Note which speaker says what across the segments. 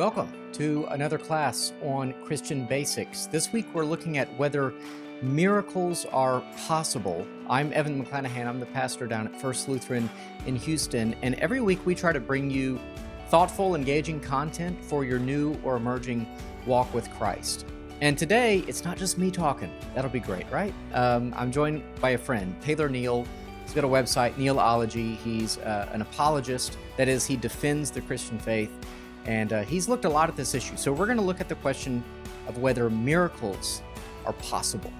Speaker 1: Welcome to another class on Christian basics. This week we're looking at whether miracles are possible. I'm Evan McClanahan. I'm the pastor down at First Lutheran in Houston, and every week we try to bring you thoughtful, engaging content for your new or emerging walk with Christ. And today, it's not just me talking. That'll be great, right? I'm joined by a friend, Taylor Neal. He's got a website, Nealology. He's an apologist. That is, he defends the Christian faith. And he's looked a lot at this issue. So we're going to look at the question of whether miracles are possible.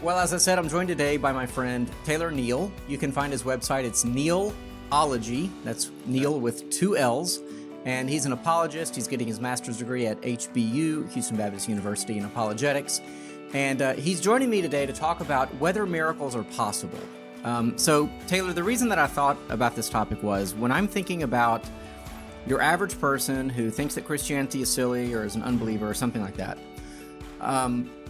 Speaker 1: Well, as I said, I'm joined today by my friend Taylor Neal. You can find his website. It's Nealology. That's Neal with two L's. And he's an apologist. He's getting his master's degree at HBU, Houston Baptist University, in apologetics. And he's joining me today to talk about whether miracles are possible. So, Taylor, the reason that I thought about this topic was when I'm thinking about your average person who thinks that Christianity is silly or is an unbeliever or something like that,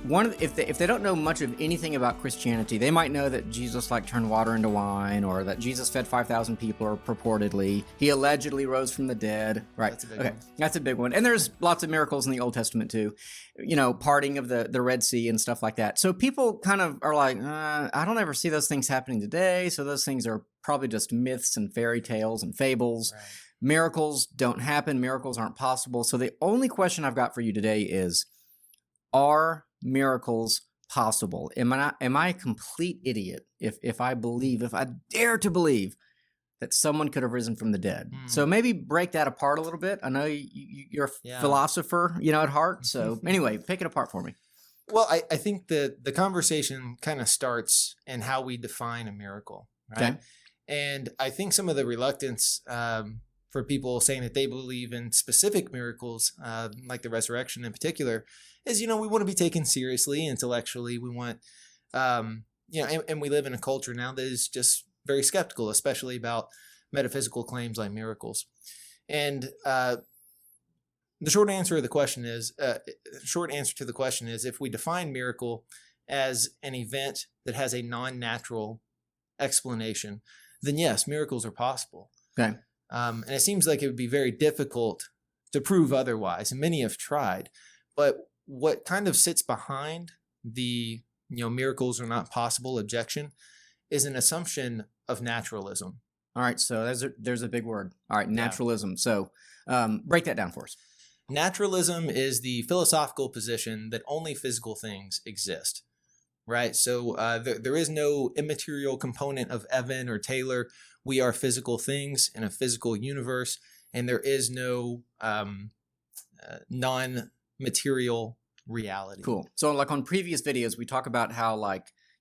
Speaker 1: if they don't know much of anything about Christianity, they might know that Jesus turned water into wine, or that Jesus fed 5,000 people, or purportedly he allegedly rose from the dead. Right?
Speaker 2: That's a big one.
Speaker 1: That's a big one. And there's lots of miracles in the Old Testament too, parting of the Red Sea and stuff like that. So people kind of are like, I don't ever see those things happening today. So those things are probably just myths and fairy tales and fables. Right. Miracles don't happen. Miracles aren't possible. So the only question I've got for you today is, are miracles possible? Am I a complete idiot if I dare to believe that someone could have risen from the dead? So maybe break that apart a little bit. I know you're a philosopher, at heart. So anyway, pick it apart for me.
Speaker 2: Well, I think the conversation kind of starts in how we define a miracle, right? Okay. And I think some of the reluctance for people saying that they believe in specific miracles, like the resurrection in particular, is, we want to be taken seriously intellectually. We want, and we live in a culture now that is just very skeptical, especially about metaphysical claims like miracles. And the short answer to the question is, if we define miracle as an event that has a non-natural explanation, then yes, miracles are possible. Okay. And it seems like it would be very difficult to prove otherwise, and many have tried. But what kind of sits behind the miracles are not possible objection is an assumption of naturalism.
Speaker 1: All right, so there's a big word. All right, naturalism. Yeah. So break that down for us.
Speaker 2: Naturalism is the philosophical position that only physical things exist, right? So there is no immaterial component of Evan or Taylor. We are physical things in a physical universe, and there is no non-material reality.
Speaker 1: Cool. So on previous videos, we talk about how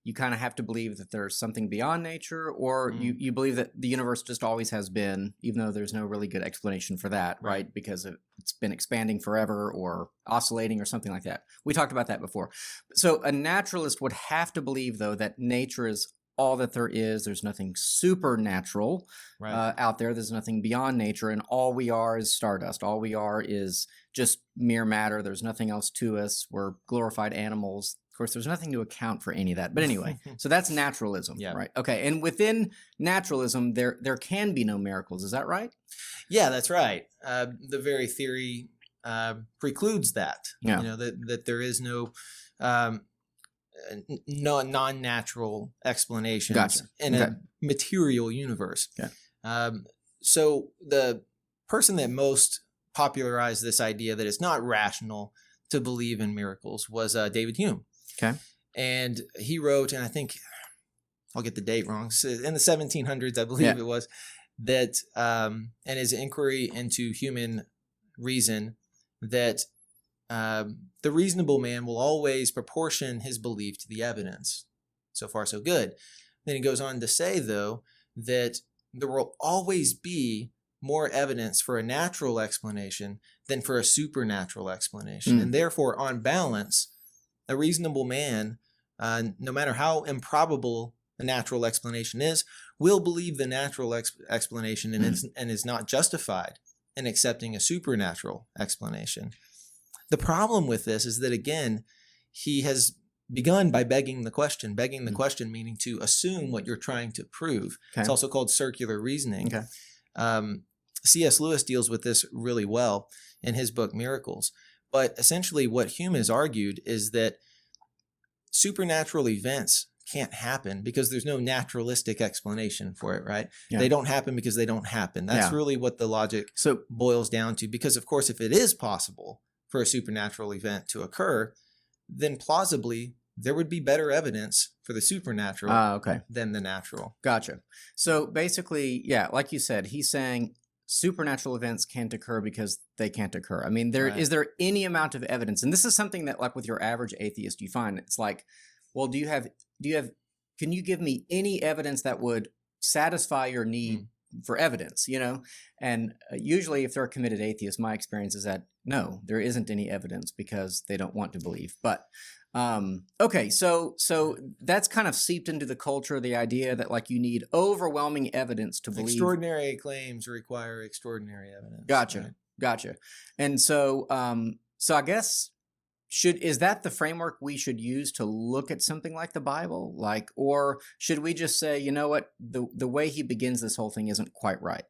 Speaker 1: you kind of have to believe that there's something beyond nature, or you believe that the universe just always has been, even though there's no really good explanation for that, right? Because it's been expanding forever or oscillating or something like that. We talked about that before. So a naturalist would have to believe, though, that nature is all that there is. There's nothing supernatural out there. There's nothing beyond nature, and all we are is stardust. All we are is just mere matter. There's nothing else to us. We're glorified animals. Of course, there's nothing to account for any of that. But anyway, so that's naturalism, right? Okay, and within naturalism, there can be no miracles. Is that right?
Speaker 2: Yeah, that's right. The very theory precludes that. Yeah. That there is no non-natural explanations in a material universe. Okay. So the person that most popularized this idea that it's not rational to believe in miracles was David Hume. Okay. And he wrote, and I think I'll get the date wrong, in the 1700s, I believe it was, that in his inquiry into human reason, that the reasonable man will always proportion his belief to the evidence. So far, so good. Then he goes on to say, though, that there will always be more evidence for a natural explanation than for a supernatural explanation. And therefore, on balance, a reasonable man, no matter how improbable a natural explanation is, will believe the natural explanation and is not justified in accepting a supernatural explanation. The problem with this is that, again, he has begun by begging the question. Begging the question meaning to assume what you're trying to prove.
Speaker 1: Okay.
Speaker 2: It's also called circular reasoning.
Speaker 1: Okay.
Speaker 2: C.S. Lewis deals with this really well in his book Miracles. But essentially what Hume has argued is that supernatural events can't happen because there's no naturalistic explanation for it, right?
Speaker 1: Yeah.
Speaker 2: They don't happen because they don't happen. That's really what the logic boils down to. Because, of course, if it is possible for a supernatural event to occur, then plausibly there would be better evidence for the supernatural than the natural.
Speaker 1: Gotcha. So basically, yeah, like you said, he's saying supernatural events can't occur because they can't occur. I mean, is there any amount of evidence? And this is something that, like with your average atheist, you find it's like, well, can you give me any evidence that would satisfy your need for evidence, you know? And usually if they're a committed atheist, my experience is that no, there isn't any evidence because they don't want to believe. But okay, so that's kind of seeped into the culture, the idea that like you need overwhelming evidence to believe.
Speaker 2: Extraordinary claims require extraordinary evidence.
Speaker 1: Gotcha.
Speaker 2: Right?
Speaker 1: Gotcha. And so I guess is that the framework we should use to look at something like the Bible? Like, or should we just say, you know what, the way he begins this whole thing isn't quite right?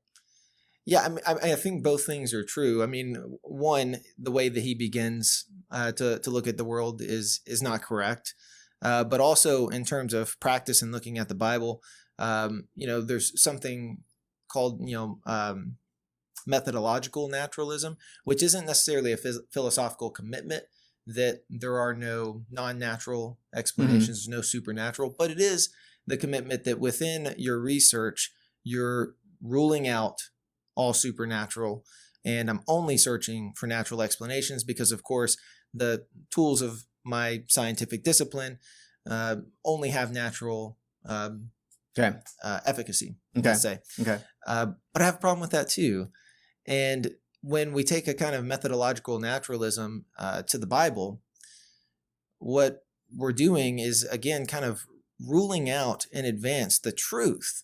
Speaker 2: Yeah, I think both things are true. I mean, one, the way that he begins to look at the world is not correct. But also in terms of practice and looking at the Bible, you know, there's something called, methodological naturalism, which isn't necessarily a philosophical commitment that there are no non-natural explanations, no supernatural, but it is the commitment that within your research, you're ruling out all supernatural, and I'm only searching for natural explanations because, of course, the tools of my scientific discipline only have natural efficacy, let's say. Okay. But I have a problem with that too. And when we take a kind of methodological naturalism to the Bible, what we're doing is, again, kind of ruling out in advance the truth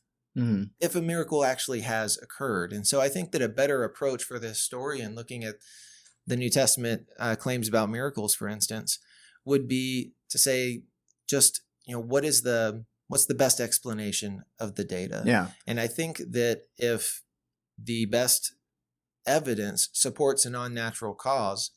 Speaker 2: if a miracle actually has occurred. And so I think that a better approach for the historian looking at the New Testament claims about miracles, for instance, would be to say, just, what's the best explanation of the data?
Speaker 1: Yeah.
Speaker 2: And I think that if the best evidence supports a non-natural cause,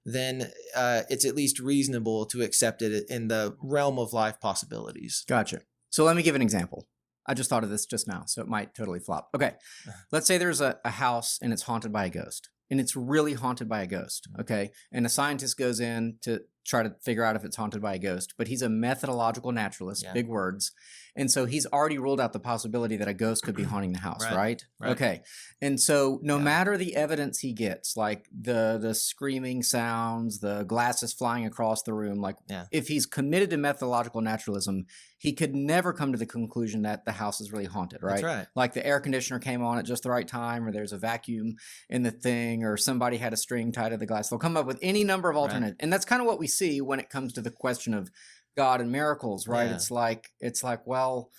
Speaker 2: then it's at least reasonable to accept it in the realm of life possibilities.
Speaker 1: Gotcha. So let me give an example. I just thought of this just now, so it might totally flop. Okay, let's say there's a house and it's haunted by a ghost, and it's really haunted by a ghost, okay? And a scientist goes in to try to figure out if it's haunted by a ghost, but he's a methodological naturalist, big words. And so he's already ruled out the possibility that a ghost could be haunting the house, right? Okay. And so no matter the evidence he gets, like the screaming sounds, the glasses flying across the room, like if he's committed to methodological naturalism, he could never come to the conclusion that the house is really haunted, right?
Speaker 2: That's right.
Speaker 1: Like the air conditioner came on at just the right time, or there's a vacuum in the thing, or somebody had a string tied to the glass. They'll come up with any number of alternatives. And that's kind of what we see when it comes to the question of God and miracles, right?
Speaker 2: Yeah.
Speaker 1: It's like, well,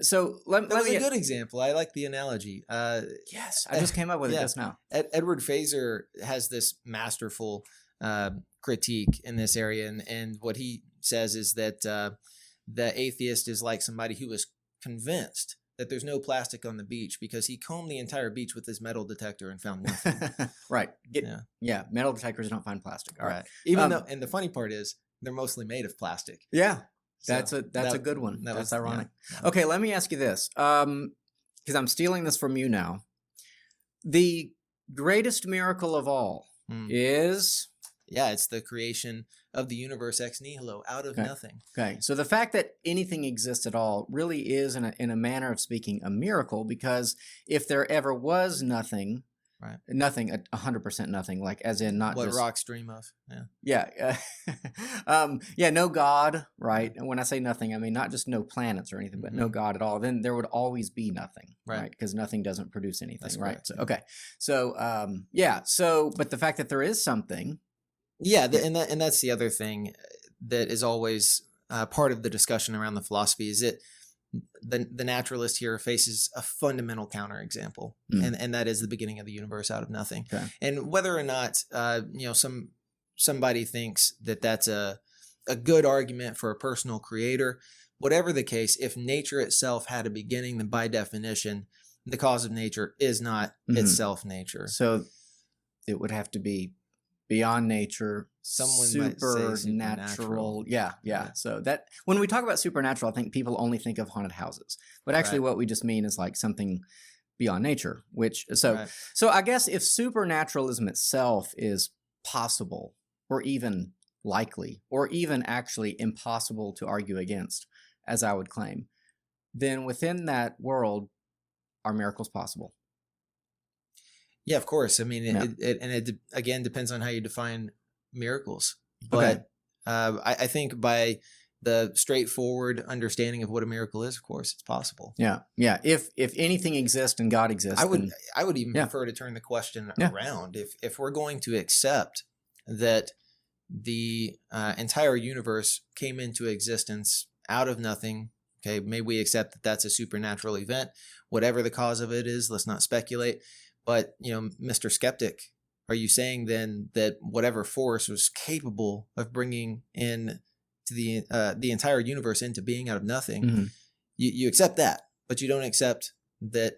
Speaker 1: so let me.
Speaker 2: That's a good example. I like the analogy.
Speaker 1: Yes, I just came up with it just now.
Speaker 2: Edward Fraser has this masterful critique in this area, and what he says is that the atheist is like somebody who is convinced that there's no plastic on the beach because he combed the entire beach with his metal detector and found nothing.
Speaker 1: Right. Metal detectors don't find plastic. All right.
Speaker 2: Even though, and the funny part is, they're mostly made of plastic.
Speaker 1: Yeah. That's a good one. That's ironic. Yeah. Okay, let me ask you this. Because I'm stealing this from you now. The greatest miracle of all is?
Speaker 2: Yeah, it's the creation of the universe ex nihilo, out of nothing.
Speaker 1: Okay, so the fact that anything exists at all really is, in a manner of speaking, a miracle, because if there ever was nothing, nothing, 100% nothing, like as in not
Speaker 2: what
Speaker 1: just
Speaker 2: rocks dream of.
Speaker 1: No God, right? And when I say nothing, I mean not just no planets or anything, but no God at all. Then there would always be nothing, right? Because nothing doesn't produce anything. That's right? Correct. So, okay, so but the fact that there is something,
Speaker 2: and that's the other thing that is always part of the discussion around the philosophy is that the naturalist here faces a fundamental counterexample, and that is the beginning of the universe out of nothing. Okay. And whether or not somebody thinks that that's a a good argument for a personal creator. Whatever the case, if nature itself had a beginning, then by definition, the cause of nature is not itself nature.
Speaker 1: So it would have to be beyond nature,
Speaker 2: Someone might say
Speaker 1: supernatural. Yeah. So that when we talk about supernatural, I think people only think of haunted houses, but actually what we just mean is like something beyond nature, so I guess if supernaturalism itself is possible or even likely or even actually impossible to argue against, as I would claim, then within that world are miracles possible?
Speaker 2: Yeah, of course. I mean, it again depends on how you define miracles. But I think by the straightforward understanding of what a miracle is, of course, it's possible.
Speaker 1: Yeah. If anything exists and God exists,
Speaker 2: I would even prefer to turn the question around. If we're going to accept that the entire universe came into existence out of nothing, okay, maybe we accept that that's a supernatural event. Whatever the cause of it is, let's not speculate. But, Mr. Skeptic, are you saying then that whatever force was capable of bringing in to the entire universe into being out of nothing, you accept that, but you don't accept that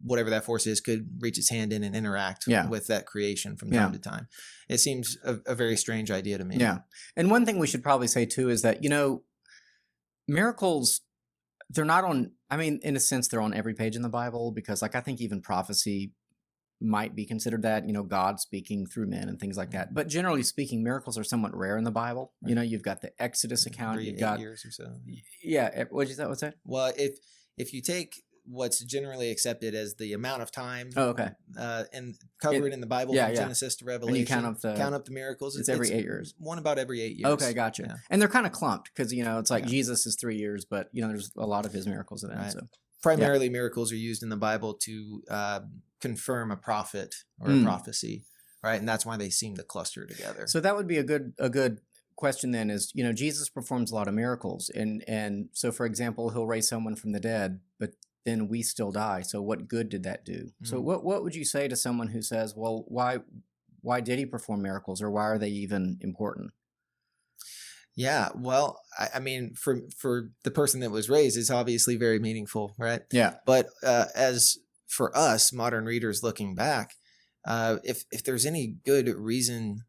Speaker 2: whatever that force is could reach its hand in and interact with that creation from time to time? It seems a very strange idea to me.
Speaker 1: Yeah. And one thing we should probably say too is that, miracles, they're not on, in a sense, they're on every page in the Bible, because I think even prophecy might be considered that, God speaking through men and things like that. But generally speaking, miracles are somewhat rare in the Bible. Right. You've got the Exodus account. You've got 8 years or so. Yeah. What's that?
Speaker 2: Well, if you take what's generally accepted as the amount of time and covered in the Bible from Genesis to Revelation, and you count up the miracles,
Speaker 1: it's every 8 years.
Speaker 2: One about every 8 years.
Speaker 1: Okay, gotcha. Yeah. And they're kind of clumped because, it's like Jesus is 3 years, but, there's a lot of his miracles in it. Right. So.
Speaker 2: Primarily, miracles are used in the Bible to confirm a prophet or a prophecy, right? And that's why they seem to cluster together.
Speaker 1: So that would be a good question then is, Jesus performs a lot of miracles. And so, for example, he'll raise someone from the dead, but then we still die. So what good did that do? So what would you say to someone who says, well, why did he perform miracles, or why are they even important?
Speaker 2: Yeah, well, for the person that was raised, it's obviously very meaningful, right?
Speaker 1: Yeah.
Speaker 2: But as for us, modern readers looking back, if there's any good reason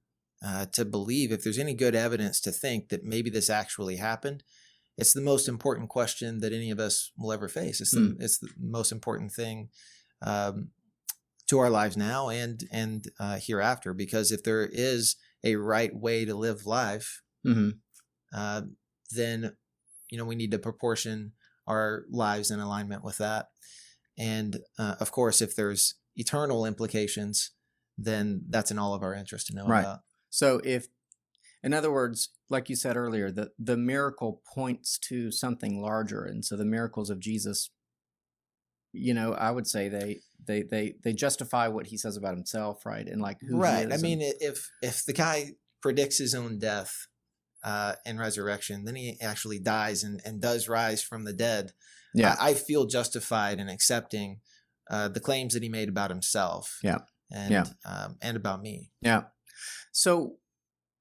Speaker 2: to believe, if there's any good evidence to think that maybe this actually happened, it's the most important question that any of us will ever face. It's the most important thing to our lives now and hereafter, because if there is a right way to live life, then we need to proportion our lives in alignment with that. And of course, if there's eternal implications, then that's in all of our interest to know about.
Speaker 1: So in other words, like you said earlier, the miracle points to something larger, and so the miracles of Jesus, I would say they justify what he says about himself, right? And like who he is.
Speaker 2: If the guy predicts his own death and resurrection, then he actually dies and does rise from the dead. Yeah, I feel justified in accepting the claims that he made about himself. And about me.
Speaker 1: Yeah. So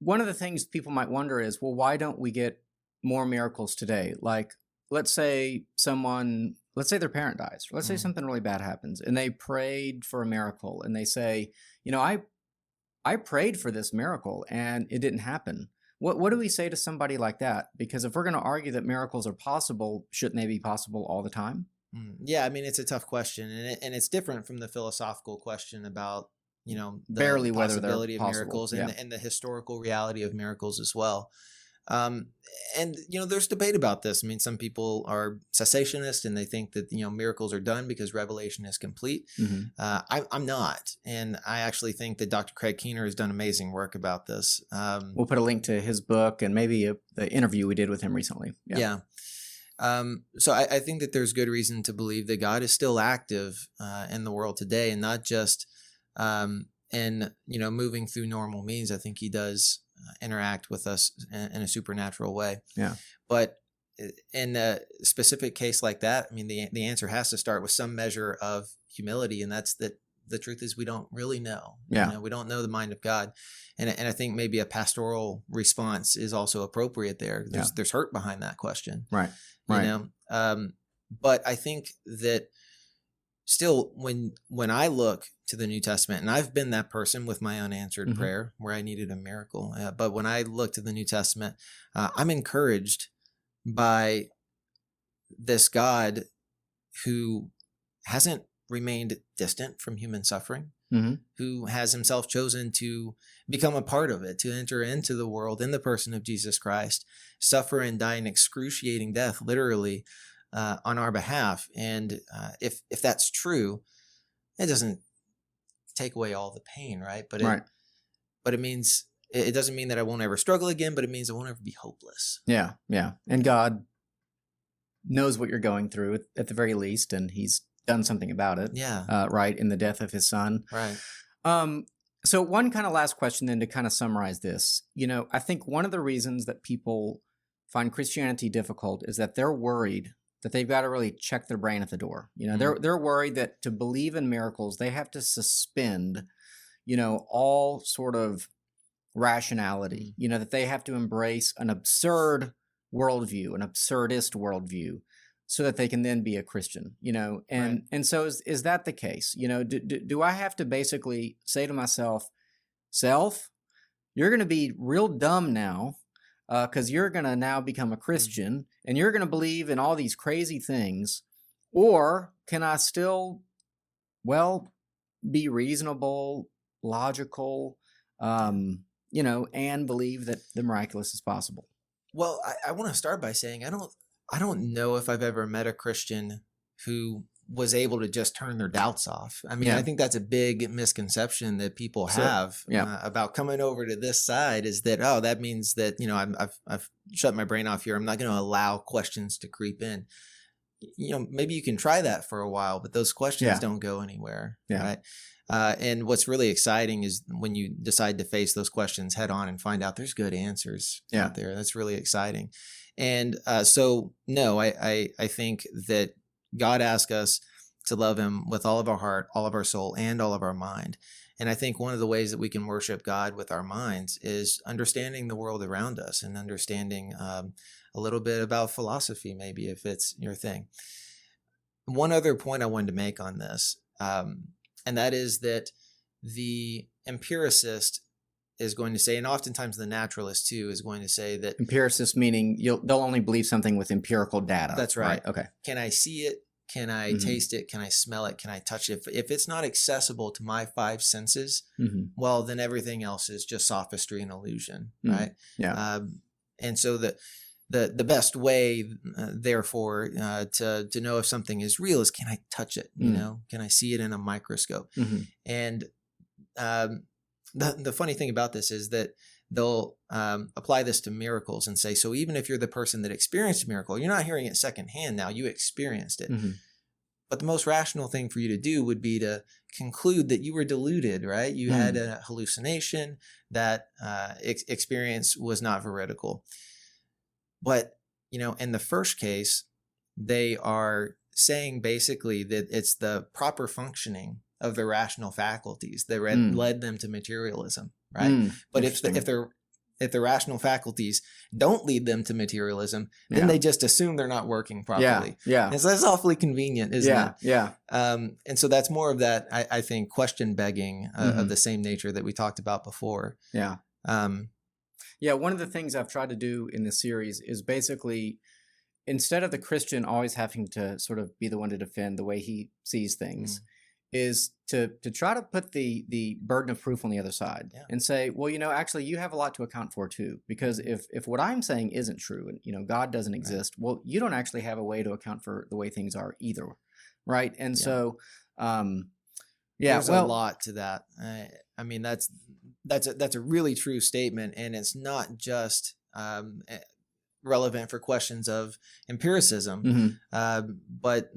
Speaker 1: one of the things people might wonder is, well, why don't we get more miracles today? Like, let's say their parent dies, or let's say something really bad happens, and they prayed for a miracle, and they say, I prayed for this miracle and it didn't happen. What do we say to somebody like that? Because if we're going to argue that miracles are possible, shouldn't they be possible all the time?
Speaker 2: Yeah, it's a tough question, and it's different from the philosophical question about the
Speaker 1: barely whether
Speaker 2: possibility
Speaker 1: they're
Speaker 2: of miracles and the historical reality of miracles as well. And there's debate about this. Some people are cessationists and they think that miracles are done because revelation is complete. I'm not, and I actually think that Dr. Craig Keener has done amazing work about this.
Speaker 1: We'll put a link to his book and maybe the interview we did with him recently.
Speaker 2: So I think that there's good reason to believe that God is still active in the world today, and not just in moving through normal means. I think he does interact with us in a supernatural way.
Speaker 1: Yeah.
Speaker 2: But in a specific case like that, the answer has to start with some measure of humility, and that's that the truth is we don't really know.
Speaker 1: Yeah.
Speaker 2: We don't know the mind of God. And I think maybe a pastoral response is also appropriate there. There's hurt behind that question.
Speaker 1: Right.
Speaker 2: But I think that still, when I look to the New Testament, and I've been that person with my unanswered prayer where I needed a miracle, but when I look to the New Testament, I'm encouraged by this God who hasn't remained distant from human suffering, who has himself chosen to become a part of it, to enter into the world in the person of Jesus Christ, suffer and die an excruciating death, literally, on our behalf. And if that's true, it doesn't take away all the pain, right? But it means it doesn't mean that I won't ever struggle again, but it means I won't ever be hopeless.
Speaker 1: Yeah. And God knows what you're going through at the very least, and he's done something about it. Right, in the death of his son.
Speaker 2: Right.
Speaker 1: So one kind of last question then to kind of summarize this. I think one of the reasons that people find Christianity difficult is that they're worried that they've got to really check their brain at the door. They're worried that to believe in miracles, they have to suspend, all sort of rationality, that they have to embrace an absurd worldview, an absurdist worldview, so that they can then be a Christian, and so is that the case? Do I have to basically say to myself, you're going to be real dumb now, because you're going to now become a Christian and you're going to believe in all these crazy things? Or can I still, be reasonable, logical, and believe that the miraculous is possible?
Speaker 2: Well, I want to start by saying I don't know if I've ever met a Christian who was able to just turn their doubts off. I mean, I think that's a big misconception that people have about coming over to this side, is that, that means that, I've shut my brain off here. I'm not going to allow questions to creep in. Maybe you can try that for a while, but those questions don't go anywhere. Right. And what's really exciting is when you decide to face those questions head on and find out there's good answers out there. That's really exciting. And so, no, I think that God asks us to love him with all of our heart, all of our soul, and all of our mind. And I think one of the ways that we can worship God with our minds is understanding the world around us and understanding a little bit about philosophy, maybe, if it's your thing. One other point I wanted to make on this, and that is that the empiricist is going to say, and oftentimes the naturalist too is going to say, that
Speaker 1: empiricist meaning they'll only believe something with empirical data.
Speaker 2: That's right.
Speaker 1: Okay.
Speaker 2: Can I see it? Can I taste it? Can I smell it? Can I touch it? If it's not accessible to my five senses, well, then everything else is just sophistry and illusion, right?
Speaker 1: Yeah.
Speaker 2: And so the best way, therefore, to know if something is real is, can I touch it? Can I see it in a microscope? And the funny thing about this is that they'll apply this to miracles and say, so even if you're the person that experienced a miracle, you're not hearing it secondhand now, you experienced it. But the most rational thing for you to do would be to conclude that you were deluded, right? You had a hallucination, that experience was not veridical. But, in the first case, they are saying basically that it's the proper functioning of the rational faculties that led them to materialism, right? But if the rational faculties don't lead them to materialism, then they just assume they're not working properly. And so that's awfully convenient, isn't it? And so that's more of that, I think, question begging of the same nature that we talked about before.
Speaker 1: One of the things I've tried to do in this series is basically, instead of the Christian always having to sort of be the one to defend the way he sees things, is to try to put the burden of proof on the other side and say, well, actually you have a lot to account for too, because if what I'm saying isn't true and, God doesn't exist, well, you don't actually have a way to account for the way things are either. Right. And so, there's
Speaker 2: a lot to that. I mean, that's a really true statement, and it's not just, relevant for questions of empiricism, but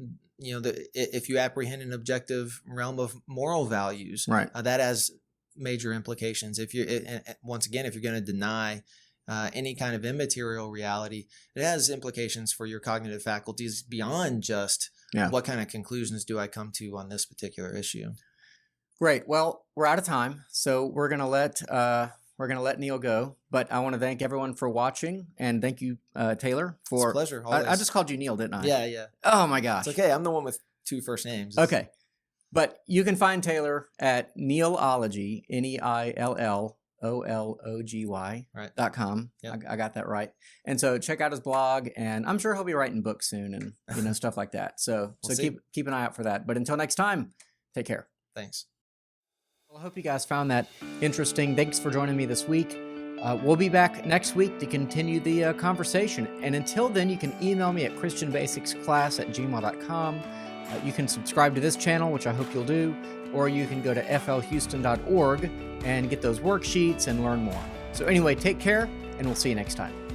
Speaker 2: if you apprehend an objective realm of moral values, that has major implications. If you're once again, if you're going to deny any kind of immaterial reality, it has implications for your cognitive faculties beyond just what kind of conclusions do I come to on this particular issue.
Speaker 1: Great. Well, we're out of time, so we're gonna let Neil go. But I want to thank everyone for watching, and thank you, Taylor, for
Speaker 2: It's a pleasure.
Speaker 1: I just called you Neil, didn't I?
Speaker 2: Yeah.
Speaker 1: Oh my gosh.
Speaker 2: It's okay. I'm the one with 2 first names.
Speaker 1: Okay. But you can find Taylor at Neilology, NEILLOLOGY.com.
Speaker 2: Yep.
Speaker 1: I got that right. And so check out his blog, and I'm sure he'll be writing books soon and stuff like that. So keep an eye out for that. But until next time, take care.
Speaker 2: Thanks.
Speaker 1: Well, I hope you guys found that interesting. Thanks for joining me this week. We'll be back next week to continue the conversation. And until then, you can email me at christianbasicsclass@gmail.com. You can subscribe to this channel, which I hope you'll do, or you can go to flhouston.org and get those worksheets and learn more. So anyway, take care, and we'll see you next time.